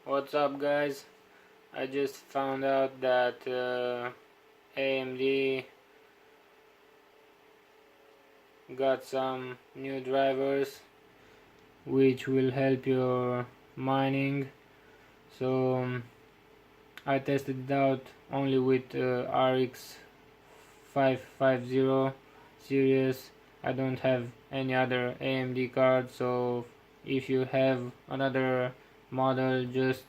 What's up, guys? I just found out that AMD got some new drivers which will help your mining. So I tested it out only with RX 550 series. I don't have any other AMD card, so if you have another model, just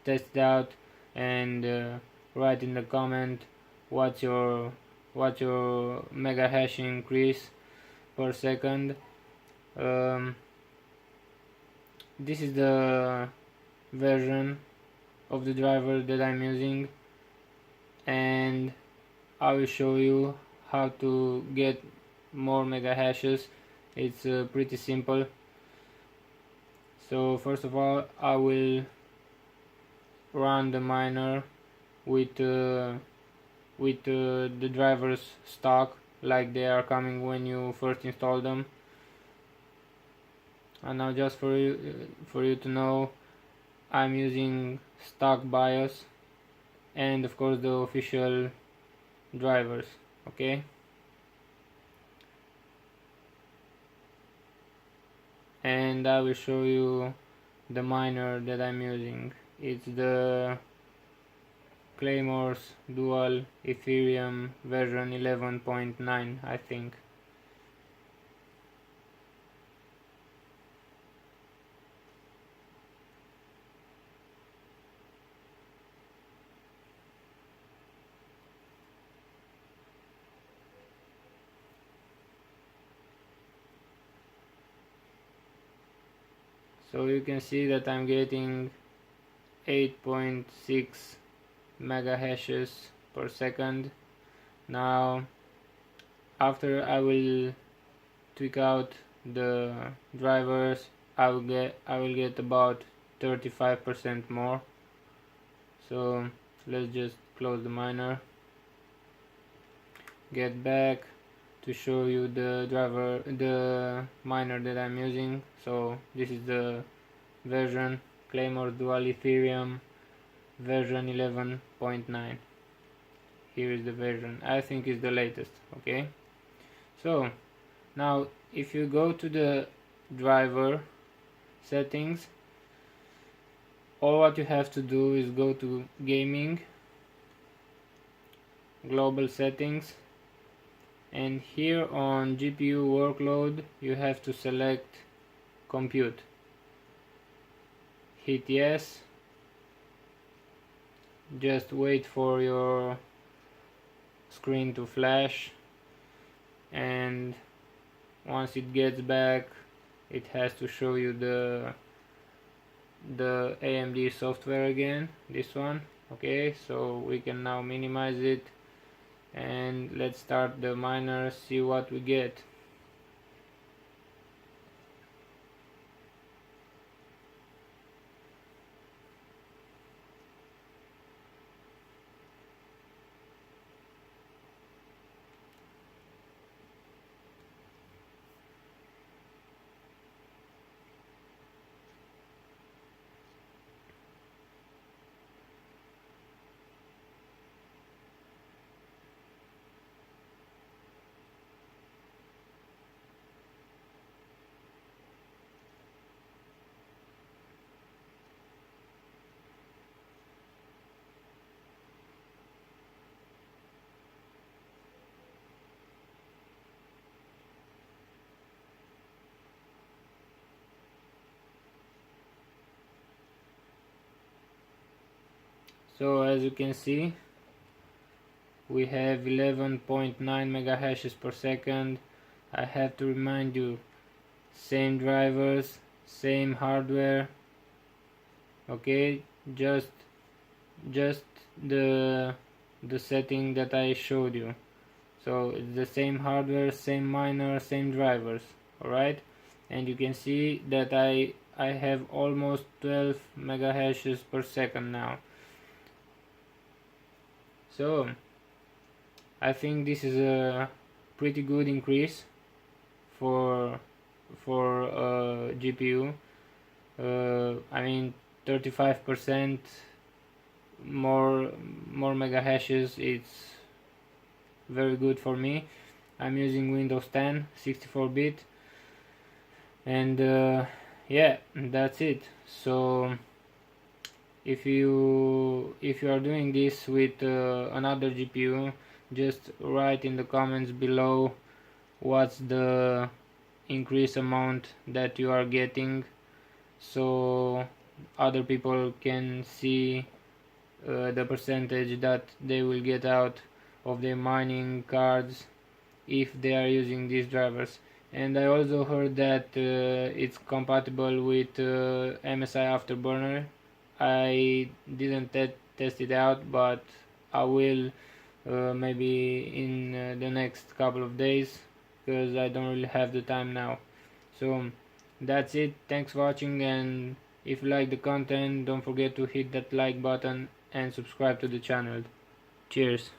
test it out and write in the comment what's your mega hash increase per second. This is the version of the driver that I'm using, and I will show you how to get more mega hashes. It's pretty simple. So first of all, I will run the miner with the drivers stock, like they are coming when you first install them. And now, just for you to know, I'm using stock BIOS and of course the official drivers. Okay, and I will show you the miner that I'm using. It's the Claymore's Dual Ethereum version 11.9, I think. So you can see that I'm getting 8.6 mega hashes per second. Now, after I will tweak out the drivers, I will get about 35% more. So let's just close the miner, get back to show you the miner that I'm using. So this is the version Claymore Dual Ethereum version 11.9. Here is the version. I think is the latest. Okay, so now if you go to the driver settings, all what you have to do is go to gaming, global settings, and here on GPU workload you have to select compute. Hit yes. Just wait for your screen to flash, and once it gets back, it has to show you the AMD software again, this one. Okay, so we can now minimize it and let's start the miner, see what we get. So as you can see, we have 11.9 mega hashes per second. I have to remind you, same drivers, same hardware. Okay, just the setting that I showed you. So it's the same hardware, same miner, same drivers. Alright, and you can see that I have almost 12 mega hashes per second now. So I think this is a pretty good increase for GPU. I mean, 35% more mega hashes. It's very good for me. I'm using Windows 10 64-bit, and yeah, that's it. So if you are doing this with another GPU, just write in the comments below what's the increase amount that you are getting, so other people can see the percentage that they will get out of their mining cards if they are using these drivers. And I also heard that it's compatible with MSI Afterburner. I didn't test it out, but I will maybe in the next couple of days, because I don't really have the time now. So that's it. Thanks for watching, and if you like the content, don't forget to hit that like button and subscribe to the channel. Cheers.